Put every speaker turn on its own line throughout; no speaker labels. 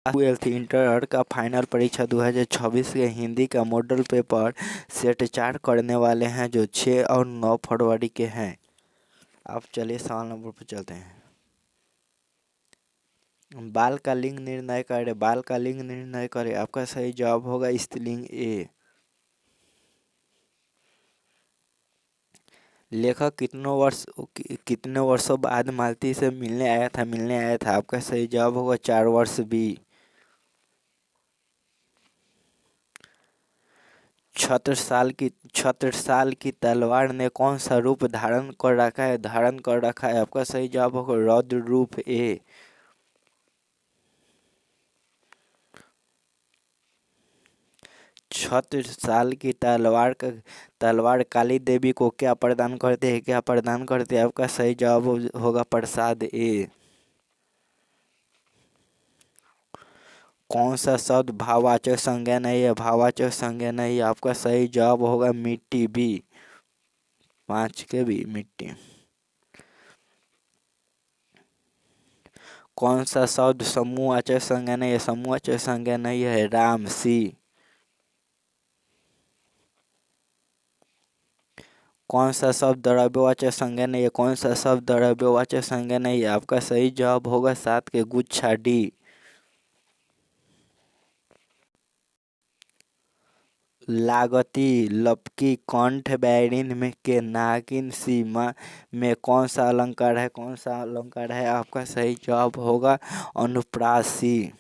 Twelfth inter का final परीक्षा 2026 के हिंदी का मॉडल पेपर सेट 4 करने वाले हैं, जो 6 और 9 फरवरी के हैं। अब चलिए सवाल नंबर पर चलते हैं। बाल का लिंग निर्णय करें। बाल का लिंग निर्णय करें। आपका सही जवाब होगा स्त्रीलिंग ए। लेखक कितने वर्षों बाद मालती से मिलने आया था। आपका सही जवाब होगा 4 वर्ष बी। छत्रसाल की तलवार ने कौन सा रूप धारण कर रखा है। आपका सही जवाब होगा रौद्र रूप ए। छत्रसाल की तलवार काली देवी को क्या प्रदान करते हैं। आपका सही जवाब होगा प्रसाद ए। कौन सा शब्द भाववाचक संज्ञा नहीं है। आपका सही जवाब होगा मिट्टी बी। 5 के बी मिट्टी। कौन सा शब्द समूहवाचक संज्ञा नहीं है। राम सी। कौन सा शब्द द्रव्यवाचक संज्ञा नहीं है। आपका सही जवाब होगा 7 के गुच्छा डी। लागती लपकी कंठ बैरिन में के नागिन सीमा में कौन सा अलंकार है। आपका सही जवाब होगा अनुप्रासी।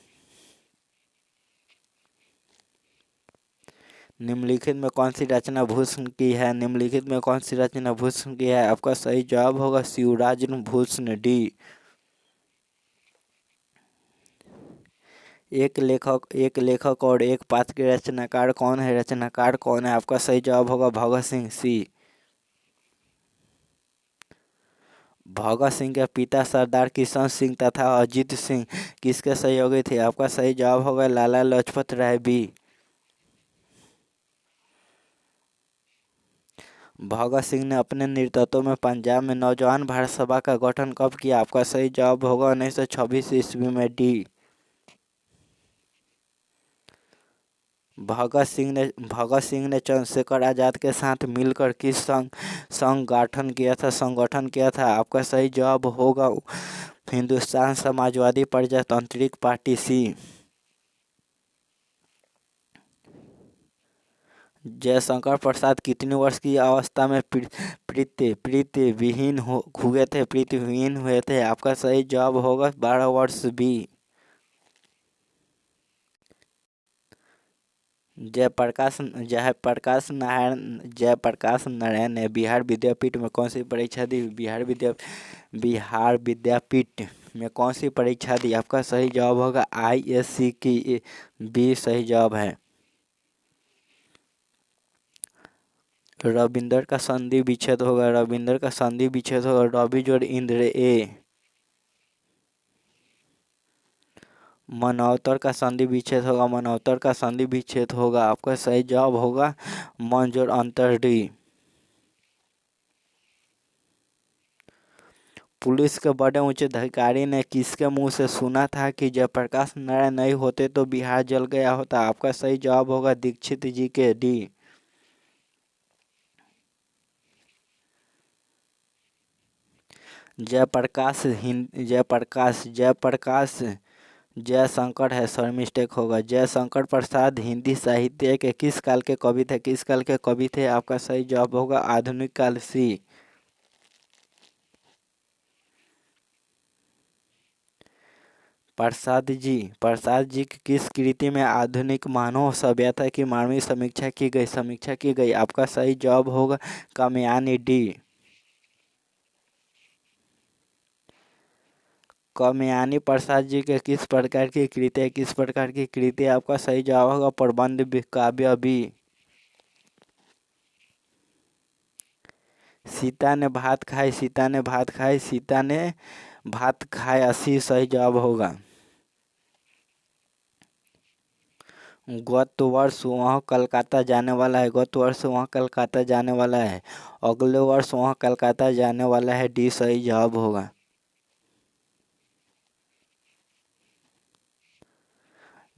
निम्नलिखित में कौन सी रचना भूषण की है। आपका सही जवाब होगा शिवराज भूषण डी। एक लेखक और एक पात्र के रचनाकार कौन है। आपका सही जवाब होगा भगत सिंह सी। भगत सिंह के पिता सरदार किशन सिंह तथा अजीत सिंह किसके सहयोगी थे। आपका सही जवाब होगा लाला लाजपत राय बी। भगत सिंह ने अपने नेतृत्व में पंजाब में नौजवान भारत सभा का गठन कब किया। आपका सही जवाब होगा 1926 ईस्वी में डी। भगत सिंह ने चंद्रशेखर आजाद के साथ मिलकर किस संगठन किया था। आपका सही जवाब होगा हिंदुस्तान समाजवादी प्रजातांत्रिक पार्टी सी। जयशंकर प्रसाद कितनी वर्ष की अवस्था में प्रीतिविहीन हुए थे। आपका सही जवाब होगा 12 वर्ष बी। जयप्रकाश नारायण ने बिहार विद्यापीठ में कौन सी परीक्षा दी। बिहार विद्यापीठ में कौन सी परीक्षा दी। आपका सही जवाब होगा ISC की बी सही जवाब है। रविंद्र का संधि विच्छेद होगा रवि जोड़ इंद्र ए। मनौतर का संधि विच्छेद होगा आपका सही जवाब होगा मन जोड़ अंतर डी। पुलिस के बड़े ऊंचे अधिकारी ने किसके मुंह से सुना था कि जयप्रकाश नारायण नहीं होते तो बिहार जल गया होता। आपका सही जवाब होगा दीक्षित जी के डी। जयशंकर है, सर मिस्टेक होगा। जयशंकर प्रसाद हिंदी साहित्य के किस काल के कवि थे। आपका सही जवाब होगा आधुनिक काल सी। प्रसाद जी की किस कृति में आधुनिक मानव सभ्यता की मानवीय समीक्षा की गई। आपका सही जवाब होगा कामयानी डी। कामयानी प्रसाद जी के किस प्रकार की कृति है। आपका सही जवाब होगा प्रबंध काव्य बी। सीता ने भात खाए 80 सही जवाब होगा। गत वर्ष वह कलकत्ता जाने वाला है। अगले वर्ष वह कलकत्ता जाने वाला है डी सही जवाब होगा।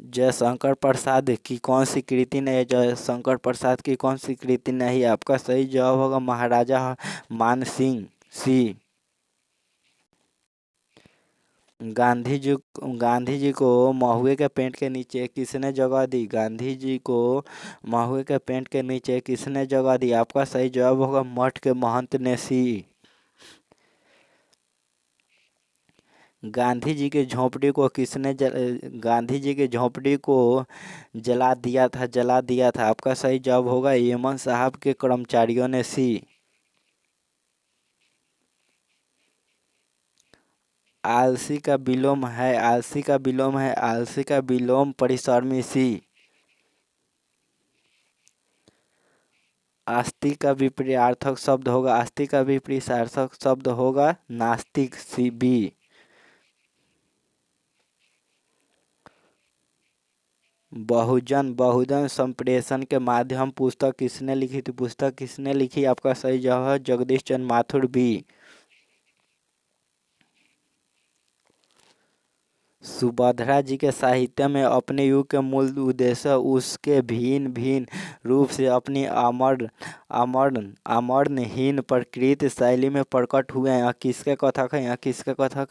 जयशंकर प्रसाद की कौन सी कृति नहीं है? जयशंकर प्रसाद की कौन सी कृति नहीं है? आपका सही जवाब होगा महाराजा मान सिंह सी। गांधी जी को महुए के पेड़ के नीचे किसने जगह दी? गांधी जी को महुए के पेड़ के नीचे किसने जगह दी? आपका सही जवाब होगा मठ के महंत ने सी। गांधी जी की झोपड़ी को जला दिया था। आपका सही जवाब होगा यमन साहब के कर्मचारियों ने सी। आलसी का विलोम परिसरमी सी। आस्तिक का विपरीतार्थक शब्द होगा नास्तिक सी बी। बहुजन संप्रेषण के माध्यम पुस्तक किसने लिखी थी? पुस्तक किसने लिखी? आपका सही जवाब है जगदीश चंद्र माथुर बी। सुभद्रा जी के साहित्य में अपने युग के मूल उद्देश्य उसके भिन्न भिन्न रूप से अपनी अमर्णहीन प्रकृति शैली में प्रकट हुए हैं। यह किसके कथक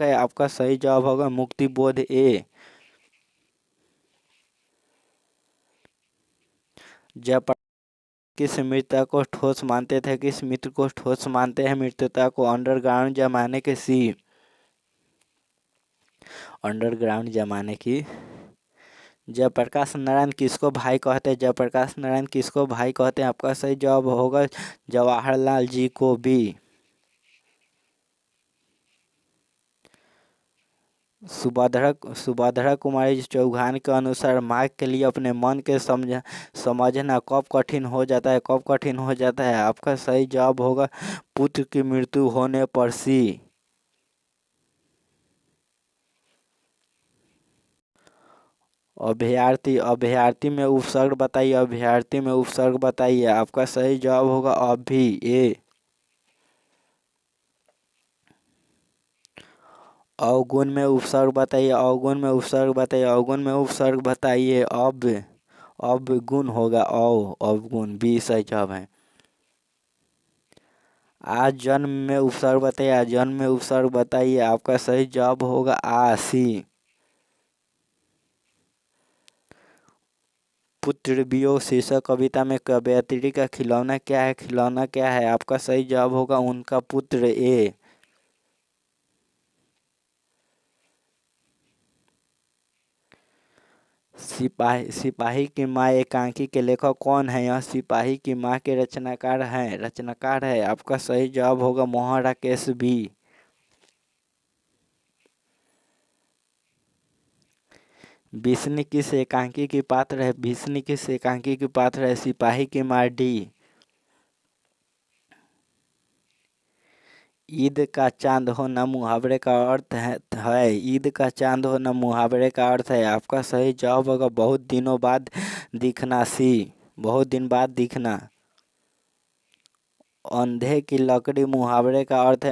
है? आपका सही जवाब होगा मुक्ति बोध ए। जब किस मृतता को ठोस मानते थे? किस मित्र को ठोस मानते हैं? मृतता को अंडरग्राउंड जमाने के सी। अंडरग्राउंड जमाने की। जयप्रकाश नारायण किसको भाई कहते हैं? जयप्रकाश नारायण किसको भाई कहते हैं? आपका सही जवाब होगा जवाहरलाल जी को भी। सुभद्रा कुमारी चौहान के अनुसार माँ के लिए अपने मन के समझना कब कठिन हो जाता है? आपका सही जवाब होगा पुत्र की मृत्यु होने पर सी। अभ्यर्थी में उपसर्ग बताइए। आपका सही जवाब होगा अभी ए। अवगुण में उपसर्ग बताइए। अवगुण होगा अवगुण बी सही जवाब है। आज जन्म में उपसर्ग बताइए। आपका सही जवाब होगा आ सी। पुत्र वियोग शीर्षक कविता में कवयित्री का खिलौना क्या है? आपका सही जवाब होगा उनका पुत्र ए। सिपाही की माँ एकांकी के लेखक कौन है? यह सिपाही की माँ के रचनाकार है। आपका सही जवाब होगा मोहन राकेश बी। बिस्नी किस एकांकी की पात्र है? सिपाही की माँ डी। ईद का चांद होना मुहावरे का अर्थ है। आपका सही जवाब होगा बहुत दिनों बाद दिखना सी। बहुत दिन बाद दिखना। अंधे की लकड़ी मुहावरे का अर्थ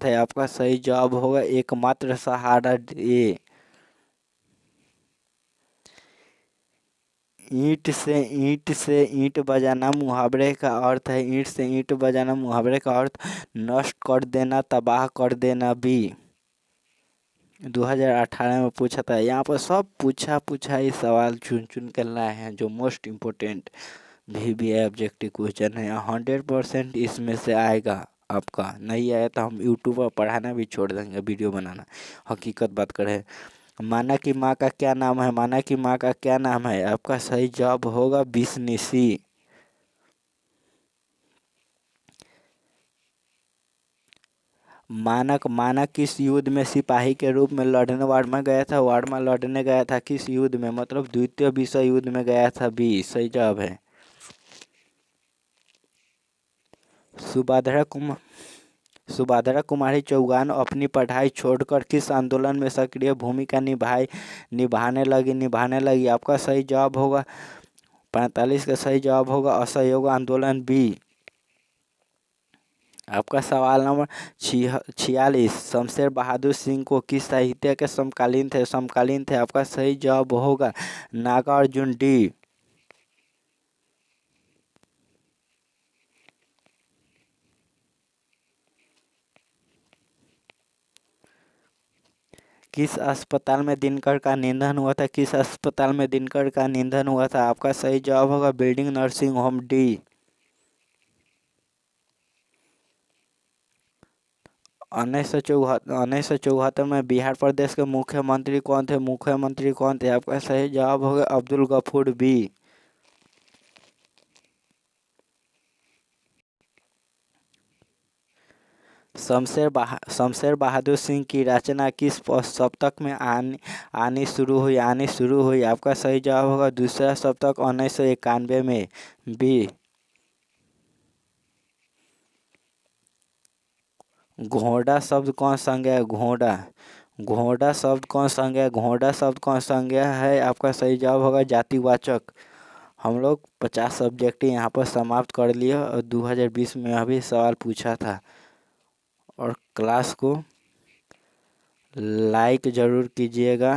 है। आपका सही जवाब होगा एकमात्र सहारा ए। ईंट से ईंट बजाना मुहावरे का अर्थ नष्ट कर देना, तबाह कर देना बी। 2018 में पूछा था। यहाँ पर सब पूछा ही सवाल चुन कर लाए हैं जो most important VBI objective question है। 100% इसमें से आएगा। आपका नहीं आया तो हम यूट्यूब पर पढ़ाना भी छोड़ देंगे, वीडियो बनाना। हकीकत बात करें, माना की माँ का क्या नाम है? आपका सही जवाब होगा बिस्निसी। मानक किस युद्ध में सिपाही के रूप में लड़ने वार्मा लड़ने गया था? किस युद्ध में? मतलब द्वितीय विश्व युद्ध में गया था बी सही जवाब है। सुभद्रा कुमारी चौहान अपनी पढ़ाई छोड़कर किस आंदोलन में सक्रिय भूमिका निभाने लगी? आपका सही जवाब होगा 45 का सही जवाब होगा असहयोग आंदोलन बी। आपका सवाल नंबर 46, शमशेर बहादुर सिंह को किस साहित्य के समकालीन थे? आपका सही जवाब होगा नागार्जुन डी। किस अस्पताल में दिनकर का निधन हुआ था? किस अस्पताल में दिनकर का निधन हुआ था? आपका सही जवाब होगा बिल्डिंग नर्सिंग होम डी। 1974 में बिहार प्रदेश के मुख्यमंत्री कौन थे? आपका सही जवाब होगा अब्दुल गफूर बी। शमशेर बहादुर सिंह की रचना किस शतक में आनी शुरू हुई? आपका सही जवाब होगा दूसरा शतक 1991 में बी। घोड़ा शब्द कौन संज्ञा है? घोड़ा शब्द कौन संज्ञा है? आपका सही जवाब होगा जातिवाचक। हम लोग 50 सब्जेक्ट यहाँ पर समाप्त कर लिए और 2020 में अभी सवाल पूछा था। और क्लास को लाइक ज़रूर कीजिएगा,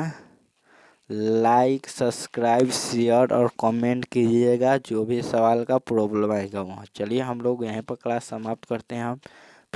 लाइक सब्सक्राइब शेयर और कमेंट कीजिएगा। जो भी सवाल का प्रॉब्लम आएगा वहाँ। चलिए हम लोग यहीं पर क्लास समाप्त करते हैं हम।